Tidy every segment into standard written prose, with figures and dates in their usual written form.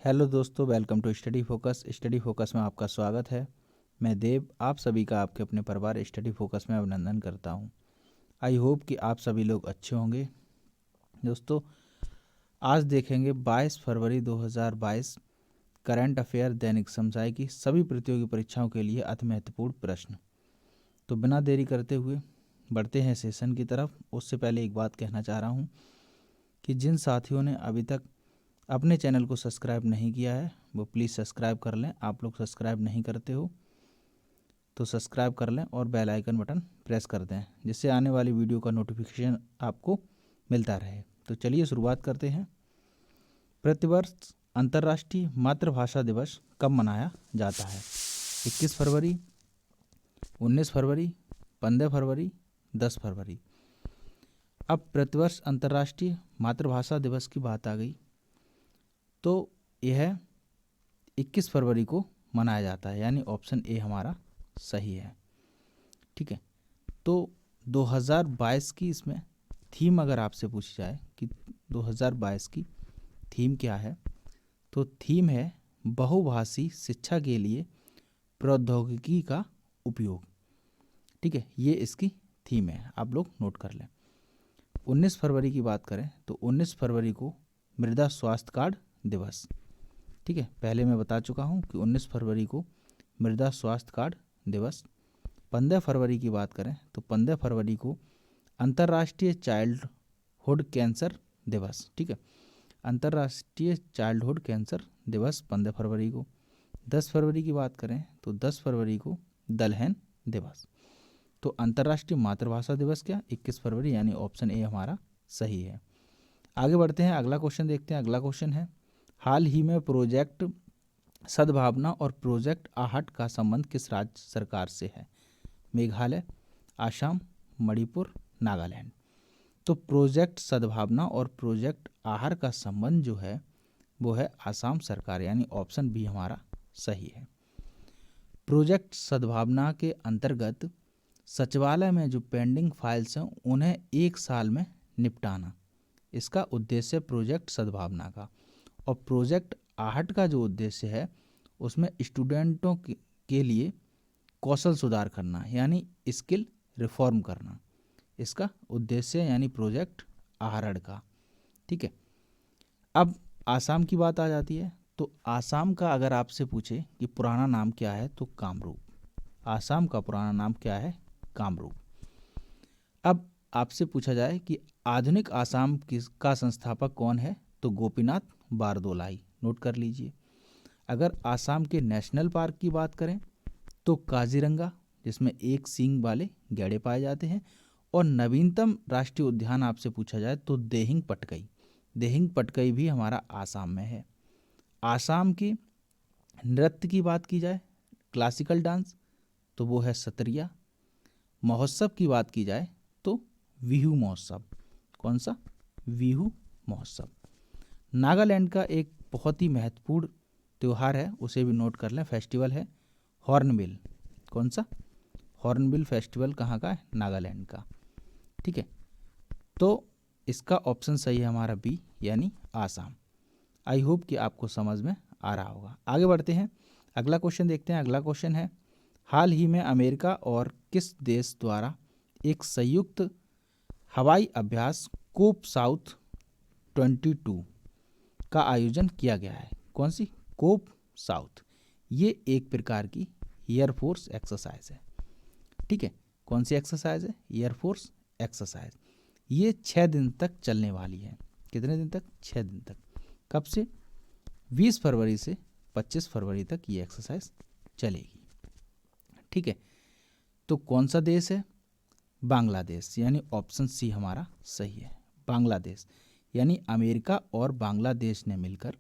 Hello दोस्तों, welcome to study focus. Study focus में आपका स्वागत है। मैं देव आप सभी का आपके अपने परिवार स्टडी फोकस में अभिनंदन करता हूं। आई होप कि आप सभी लोग अच्छे होंगे। दोस्तों, आज देखेंगे 22 फरवरी 2022 करंट अफेयर दैनिक समसामयिक की सभी प्रतियोगी परीक्षाओं के लिए अति महत्वपूर्ण प्रश्न। तो बिना देरी करते हुए बढ़ते हैं सेशन की तरफ। उससे पहले एक बात कहना चाह रहा हूँ कि जिन साथियों ने अभी तक अपने चैनल को सब्सक्राइब नहीं किया है वो प्लीज़ सब्सक्राइब कर लें। आप लोग सब्सक्राइब नहीं करते हो तो सब्सक्राइब कर लें और बेल आइकन बटन प्रेस कर दें, जिससे आने वाली वीडियो का नोटिफिकेशन आपको मिलता रहे। तो चलिए शुरुआत करते हैं। प्रतिवर्ष अंतर्राष्ट्रीय मातृभाषा दिवस कब मनाया जाता है? 21 फरवरी, 19 फरवरी, 15 फरवरी, 10 फरवरी। अब प्रतिवर्ष अंतर्राष्ट्रीय मातृभाषा दिवस की बात आ गई तो यह 21 फरवरी को मनाया जाता है, यानी ऑप्शन ए हमारा सही है। ठीक है, तो 2022 की इसमें थीम अगर आपसे पूछी जाए कि 2022 की थीम क्या है, तो थीम है बहुभाषी शिक्षा के लिए प्रौद्योगिकी का उपयोग। ठीक है, ये इसकी थीम है, आप लोग नोट कर लें। 19 फरवरी की बात करें तो 19 फरवरी को मृदा स्वास्थ्य कार्ड दिवस। ठीक है, पहले मैं बता चुका हूँ कि 19 फरवरी को मृदा स्वास्थ्य कार्ड दिवस। 15 फरवरी की बात करें तो 15 फरवरी को अंतर्राष्ट्रीय चाइल्डहुड कैंसर दिवस। ठीक है, अंतर्राष्ट्रीय चाइल्डहुड कैंसर दिवस 15 फरवरी को। 10 फरवरी की बात करें तो 10 फरवरी को दलहन दिवस। तो अंतर्राष्ट्रीय मातृभाषा दिवस क्या? 21 फरवरी, यानी ऑप्शन ए हमारा सही है। आगे बढ़ते हैं, अगला क्वेश्चन देखते हैं। अगला क्वेश्चन है, हाल ही में प्रोजेक्ट सद्भावना और प्रोजेक्ट आहट का संबंध किस राज्य सरकार से है? मेघालय, आसाम, मणिपुर, नागालैंड। तो प्रोजेक्ट सद्भावना और प्रोजेक्ट आहर का संबंध जो है वो है आसाम सरकार, यानी ऑप्शन बी हमारा सही है। प्रोजेक्ट सद्भावना के अंतर्गत सचिवालय में जो पेंडिंग फाइल्स हैं उन्हें 1 साल में निपटाना, इसका उद्देश्य प्रोजेक्ट सद्भावना का। और प्रोजेक्ट आहट का जो उद्देश्य है उसमें स्टूडेंटों के लिए कौशल सुधार करना, यानी स्किल रिफॉर्म करना, इसका उद्देश्य यानी प्रोजेक्ट आहरण का। ठीक है, अब आसाम की बात आ जाती है। तो आसाम का अगर आपसे पूछे कि पुराना नाम क्या है तो कामरूप। आसाम का पुराना नाम क्या है? कामरूप। अब आपसे पूछा जाए कि आधुनिक आसाम का संस्थापक कौन है, तो गोपीनाथ बारदोलाई। नोट कर लीजिए। अगर आसाम के नेशनल पार्क की बात करें तो काजीरंगा, जिसमें एक सींग वाले गैंडे पाए जाते हैं। और नवीनतम राष्ट्रीय उद्यान आपसे पूछा जाए तो देहिंग पटकई। देहिंग पटकई भी हमारा आसाम में है। आसाम के नृत्य की बात की जाए, क्लासिकल डांस, तो वो है सत्रिया। महोत्सव की बात की जाए तो बिहू महोत्सव। कौन सा? बिहू महोत्सव। नागालैंड का एक बहुत ही महत्वपूर्ण त्यौहार है, उसे भी नोट कर लें, फेस्टिवल है हॉर्नबिल। कौन सा? हॉर्नबिल फेस्टिवल कहाँ का है? नागालैंड का। ठीक है, तो इसका ऑप्शन सही है हमारा बी, यानी आसाम। आई होप कि आपको समझ में आ रहा होगा। आगे बढ़ते हैं, अगला क्वेश्चन देखते हैं। अगला क्वेश्चन है, हाल ही में अमेरिका और किस देश द्वारा एक संयुक्त हवाई अभ्यास कोप साउथ 22 का आयोजन किया गया है? कौन सी? कोप साउथ। ये एक प्रकार की एयरफोर्स एक्सरसाइज है। ठीक है, कौन सी एक्सरसाइज है? Air force exercise. ये 6 दिन तक चलने वाली है। कितने दिन तक? 6 दिन तक। कब से? 20 फरवरी से 25 फरवरी तक ये एक्सरसाइज चलेगी। ठीक है, तो कौन सा देश है? बांग्लादेश, यानी ऑप्शन सी हमारा सही है। बांग्लादेश, यानी अमेरिका और बांग्लादेश ने मिलकर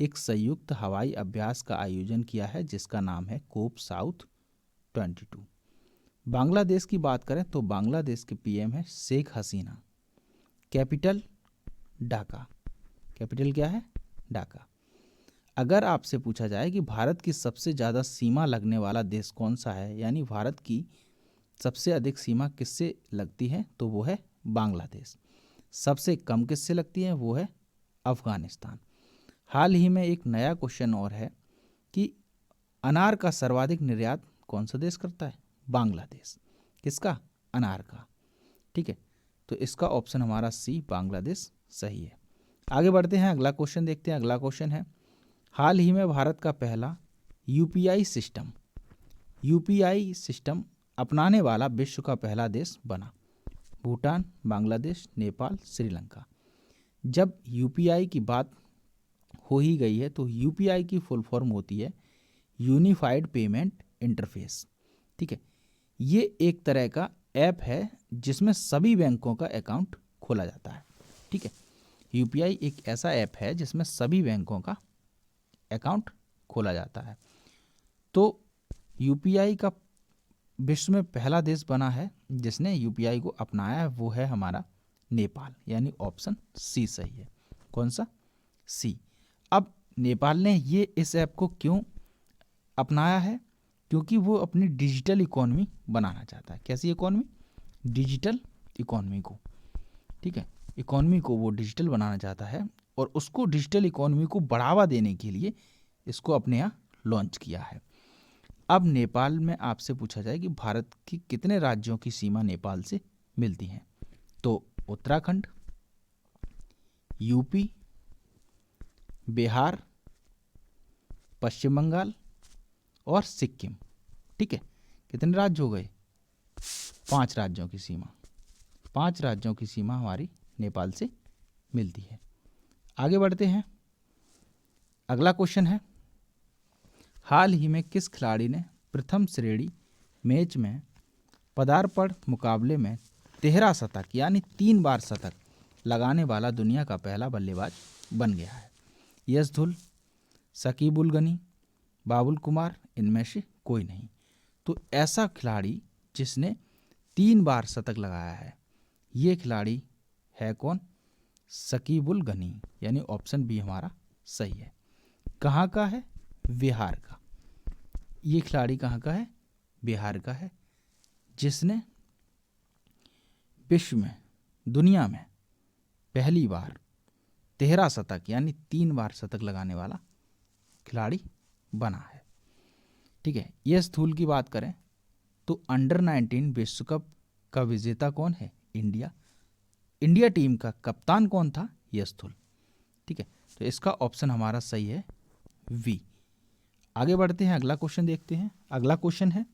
एक संयुक्त हवाई अभ्यास का आयोजन किया है जिसका नाम है कोप साउथ 22। बांग्लादेश की बात करें तो बांग्लादेश के पीएम है शेख हसीना। कैपिटल ढाका। कैपिटल क्या है? ढाका। अगर आपसे पूछा जाए कि भारत की सबसे ज़्यादा सीमा लगने वाला देश कौन सा है, यानी भारत की सबसे अधिक सीमा किससे लगती है, तो वो है बांग्लादेश। सबसे कम किससे लगती है? वो है अफगानिस्तान। हाल ही में एक नया क्वेश्चन और है कि अनार का सर्वाधिक निर्यात कौन सा देश करता है? बांग्लादेश। किसका? अनार का। ठीक है, तो इसका ऑप्शन हमारा सी बांग्लादेश सही है। आगे बढ़ते हैं, अगला क्वेश्चन देखते हैं। अगला क्वेश्चन है, हाल ही में भारत का पहला यूपीआई सिस्टम अपनाने वाला विश्व का पहला देश बना। भूटान, बांग्लादेश, नेपाल, श्रीलंका। जब यूपीआई की बात हो ही गई है तो यूपीआई की फुल फॉर्म होती है यूनिफाइड पेमेंट इंटरफेस। ठीक है, ये एक तरह का ऐप है जिसमें सभी बैंकों का अकाउंट खोला जाता है। ठीक है, यूपीआई एक ऐसा ऐप है जिसमें सभी बैंकों का अकाउंट खोला जाता है। तो यूपीआई का विश्व में पहला देश बना है जिसने यूपीआई को अपनाया है, वो है हमारा नेपाल, यानी ऑप्शन सी सही है। कौन सा? सी। अब नेपाल ने ये इस ऐप को क्यों अपनाया है? क्योंकि वो अपनी डिजिटल इकोनॉमी बनाना चाहता है। कैसी इकोनॉमी? डिजिटल इकोनॉमी को। ठीक है, इकोनॉमी को वो डिजिटल बनाना चाहता है और उसको डिजिटल इकोनॉमी को बढ़ावा देने के लिए इसको अपने यहाँ लॉन्च किया है। अब नेपाल में आपसे पूछा जाए कि भारत की कितने राज्यों की सीमा नेपाल से मिलती है, तो उत्तराखंड, यूपी, बिहार, पश्चिम बंगाल और सिक्किम। ठीक है, कितने राज्य हो गए? 5 राज्यों की सीमा। 5 राज्यों की सीमा हमारी नेपाल से मिलती है। आगे बढ़ते हैं, अगला क्वेश्चन है, हाल ही में किस खिलाड़ी ने प्रथम श्रेणी मैच में पदार्पण मुकाबले में 13 शतक यानी 3 बार शतक लगाने वाला दुनिया का पहला बल्लेबाज बन गया है? यश धुल, शकीब उल गनी, बाबुल कुमार, इनमें से कोई नहीं। तो ऐसा खिलाड़ी जिसने 3 बार शतक लगाया है, ये खिलाड़ी है कौन? शकीब उल गनी, यानी ऑप्शन बी हमारा सही है। कहाँ का है? बिहार का। ये खिलाड़ी कहाँ का है? बिहार का है, जिसने विश्व में, दुनिया में पहली बार 13 शतक यानी 3 बार शतक लगाने वाला खिलाड़ी बना है। ठीक है, यश धूल की बात करें तो अंडर 19 विश्व कप का विजेता कौन है? इंडिया टीम का कप्तान कौन था? यश धूल। ठीक है, तो इसका ऑप्शन हमारा सही है वी। आगे बढ़ते हैं, अगला क्वेश्चन देखते हैं। अगला क्वेश्चन है,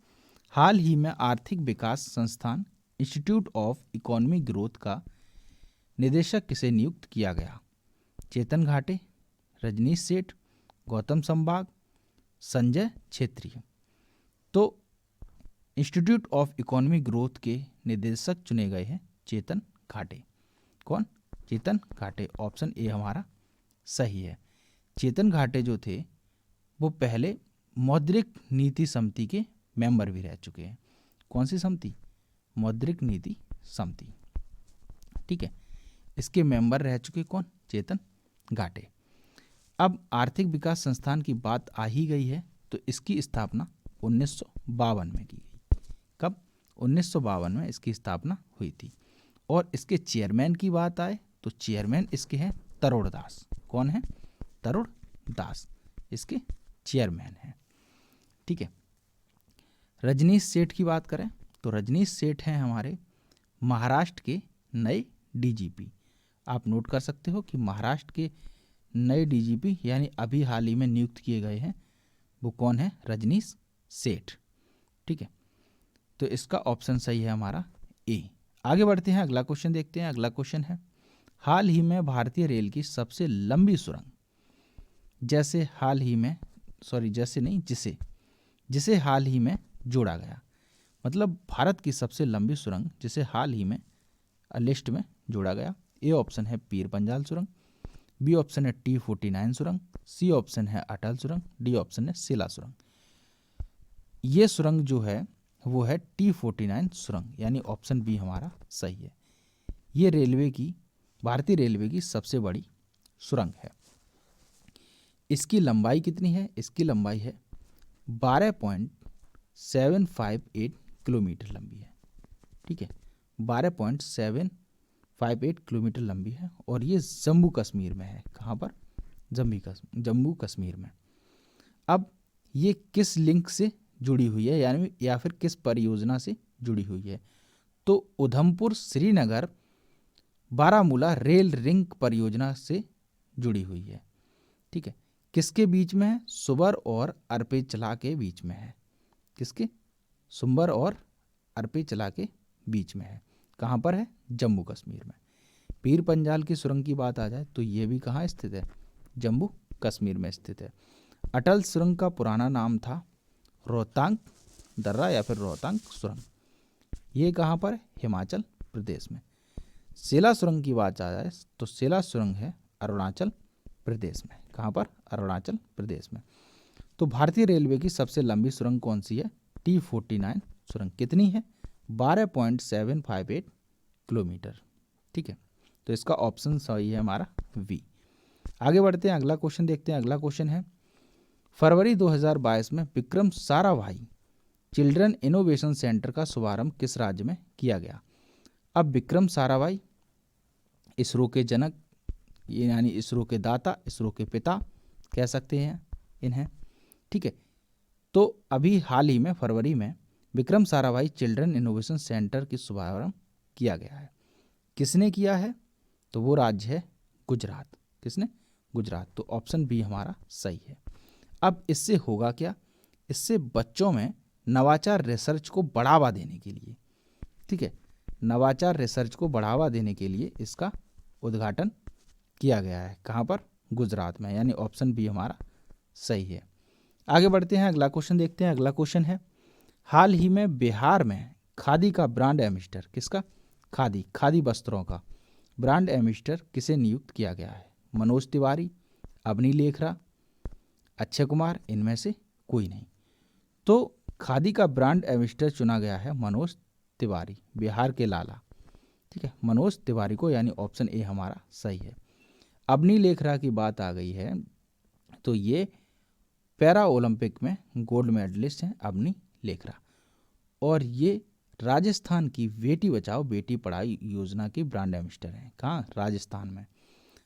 हाल ही में आर्थिक विकास संस्थान इंस्टीट्यूट ऑफ इकोनॉमिक ग्रोथ का निदेशक किसे नियुक्त किया गया? चेतन घाटे, रजनीश सेठ, गौतम संभाग, संजय छेत्री। तो इंस्टीट्यूट ऑफ इकोनॉमिक ग्रोथ के निदेशक चुने गए हैं चेतन घाटे। कौन? चेतन घाटे। ऑप्शन ए हमारा सही है। चेतन घाटे जो थे वो पहले मौद्रिक नीति समिति के मेंबर भी रह चुके हैं। कौन सी समिति? मौद्रिक नीति समिति। ठीक है, इसके मेंबर रह चुके कौन? चेतन घाटे। अब आर्थिक विकास संस्थान की बात आ ही गई है तो इसकी स्थापना 1952 में की गई। कब? 1952 में इसकी स्थापना हुई थी। और इसके चेयरमैन की बात आए तो चेयरमैन इसके हैं तरुण दास। कौन है? तरुण दास इसके चेयरमैन हैं। ठीक है, रजनीश सेठ की बात करें तो रजनीश सेठ हैं हमारे महाराष्ट्र के नए डीजीपी। आप नोट कर सकते हो कि महाराष्ट्र के नए डीजीपी यानी अभी हाल ही में नियुक्त किए गए हैं वो कौन है? रजनीश सेठ। ठीक है, तो इसका ऑप्शन सही है हमारा ए। आगे बढ़ते हैं, अगला क्वेश्चन देखते हैं। अगला क्वेश्चन है, हाल ही में भारतीय रेल की सबसे लंबी सुरंग जिसे हाल ही में जोड़ा गया, मतलब भारत की सबसे लंबी सुरंग जिसे हाल ही में लिस्ट में जोड़ा गया। ए ऑप्शन है पीर पंजाल सुरंग, बी ऑप्शन है T49 सुरंग, सी ऑप्शन है अटल सुरंग, डी ऑप्शन है शिला सुरंग। ये सुरंग जो है वो है T49 सुरंग, यानी ऑप्शन बी हमारा सही है। ये भारतीय रेलवे की सबसे बड़ी सुरंग है। इसकी लंबाई कितनी है? इसकी लंबाई है 12.758 किलोमीटर लंबी है। ठीक है, 12.758 किलोमीटर लंबी है और ये जम्मू कश्मीर में है। कहाँ पर? जम्मू कश्मीर में। अब ये किस लिंक से जुड़ी हुई है, यानी या फिर किस परियोजना से जुड़ी हुई है? तो उधमपुर श्रीनगर बारामूला रेल रिंग परियोजना से जुड़ी हुई है। ठीक है, किसके बीच में है? सुबर और अरपेचला के बीच में है। किसके? सुंबर और अरपेचला के बीच में है। कहाँ पर है? जम्मू कश्मीर में। पीर पंजाल की सुरंग की बात आ जाए तो ये भी कहाँ स्थित है? जम्मू कश्मीर में स्थित है। अटल सुरंग का पुराना नाम था रोहतांग दर्रा या फिर रोहतांग सुरंग। ये कहाँ पर है? हिमाचल प्रदेश में। सेला सुरंग की बात आ जाए तो सेला सुरंग है अरुणाचल प्रदेश में। कहाँ पर? अरुणाचल प्रदेश में। तो भारतीय रेलवे की सबसे लंबी सुरंग कौन सी है? T49 सुरंग। कितनी है? 12.758 किलोमीटर। ठीक है, तो इसका ऑप्शन सही है हमारा वी। आगे बढ़ते हैं, अगला क्वेश्चन देखते हैं। अगला क्वेश्चन है, फरवरी 2022 में Vikram Sarabhai children innovation centre का शुभारंभ किस राज्य में किया गया? अब विक्रम साराभाई इसरो के जनक, यानी इसरो के दाता, इसरो के पिता कह सकते हैं इन्हें। ठीक है, तो अभी हाल ही में फरवरी में Vikram Sarabhai children innovation centre की शुभारंभ किया गया है। किसने किया है? तो वो राज्य है गुजरात। किसने? गुजरात। तो ऑप्शन बी हमारा सही है। अब इससे होगा क्या? इससे बच्चों में नवाचार रिसर्च को बढ़ावा देने के लिए, ठीक है, नवाचार रिसर्च को बढ़ावा देने के लिए इसका उद्घाटन किया गया है। कहाँ पर? गुजरात में, यानी ऑप्शन बी हमारा सही है। आगे बढ़ते हैं, अगला क्वेश्चन देखते हैं। अगला क्वेश्चन है, हाल ही में बिहार में खादी का ब्रांड एम्बेसडर, किसका? खादी वस्त्रों का ब्रांड एम्बेसडर किसे नियुक्त किया गया है? मनोज तिवारी, अवनी लेखरा, अक्षय कुमार, इनमें से कोई नहीं। तो खादी का ब्रांड एम्बेसडर चुना गया है मनोज तिवारी, बिहार के लाला। ठीक है, मनोज तिवारी को, यानी ऑप्शन ए हमारा सही है। अवनी लेखरा की बात आ गई है तो ये पैरा ओलंपिक में गोल्ड मेडलिस्ट हैं अवनी लेखरा, और ये राजस्थान की बेटी बचाओ बेटी पढ़ाओ योजना की ब्रांड एम्बेसडर हैं। कहाँ? राजस्थान में।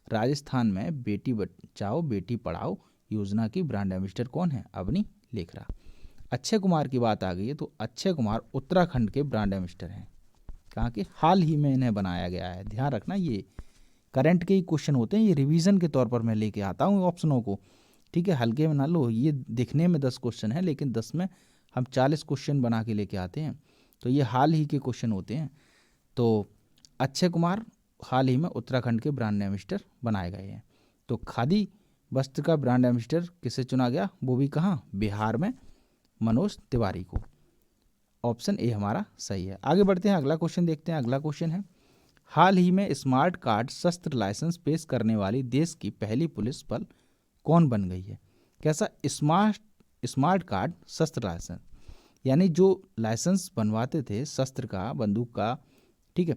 राजस्थान में बेटी बचाओ बेटी पढ़ाओ योजना की ब्रांड एम्बेसडर कौन है? अवनी लेखरा। अक्षय कुमार की बात आ गई है तो अक्षय कुमार उत्तराखंड के ब्रांड एम्बेसडर हैं। कहाँ के? हाल ही में इन्हें बनाया गया है। ध्यान रखना, ये करंट के ही क्वेश्चन होते हैं, ये रिवीजन के तौर पर मैं लेके आता हूँ ऑप्शनों को। ठीक है, हल्के में ना लो। ये दिखने में 10 क्वेश्चन है, लेकिन 10 में हम 40 क्वेश्चन बना के लेके आते हैं, तो ये हाल ही के क्वेश्चन होते हैं। तो अक्षय कुमार हाल ही में उत्तराखंड के ब्रांड एम्बेसडर बनाए गए हैं। तो खादी वस्त्र का ब्रांड एम्बेसडर किसे चुना गया? वो भी कहाँ? बिहार में, मनोज तिवारी को। ऑप्शन ए हमारा सही है। आगे बढ़ते हैं, अगला क्वेश्चन देखते हैं। अगला क्वेश्चन है, हाल ही में स्मार्ट कार्ड शस्त्र लाइसेंस पेश करने वाली देश की पहली पुलिस बल कौन बन गई है? कैसा? स्मार्ट कार्ड शस्त्र लाइसेंस, यानी जो लाइसेंस बनवाते थे शस्त्र का, बंदूक का, ठीक है,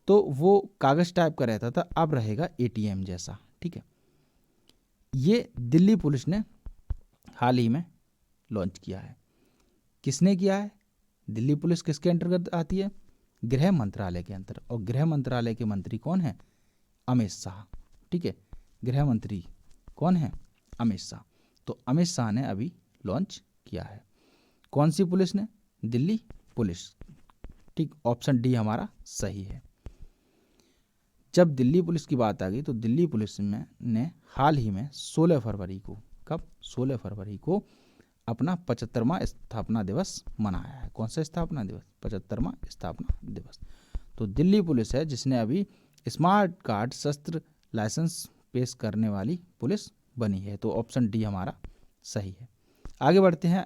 तो वो कागज टाइप का रहता था, अब रहेगा एटीएम जैसा। ठीक है, ये दिल्ली पुलिस ने हाल ही में लॉन्च किया है। किसने किया है? दिल्ली पुलिस किसके अंतर्गत आती है? गृह मंत्रालय के अंतर्गत, और गृह मंत्रालय के मंत्री कौन है? अमित शाह। ठीक है, गृह मंत्री कौन है? अमित शाह। तो अमित शाह ने अभी लॉन्च किया है। कौन सी पुलिस ने? दिल्ली पुलिस। ठीक, ऑप्शन डी हमारा सही है। जब दिल्ली पुलिस की बात आ गई तो दिल्ली पुलिस ने हाल ही में 16 फरवरी को, कब? 16 फरवरी को अपना 75वां स्थापना दिवस मनाया है। कौन सा स्थापना दिवस? 75वां स्थापना दिवस। तो दिल्ली पुलिस है जिसने अभी स्मार्ट कार्ड शस्त्र लाइसेंस पेश करने वाली पुलिस बनी है। तो ऑप्शन डी हमारा सही है। आगे बढ़ते हैं।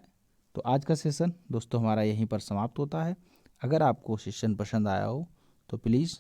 तो आज का सेशन दोस्तों हमारा यहीं पर समाप्त होता है। अगर आपको सेशन पसंद आया हो तो प्लीज़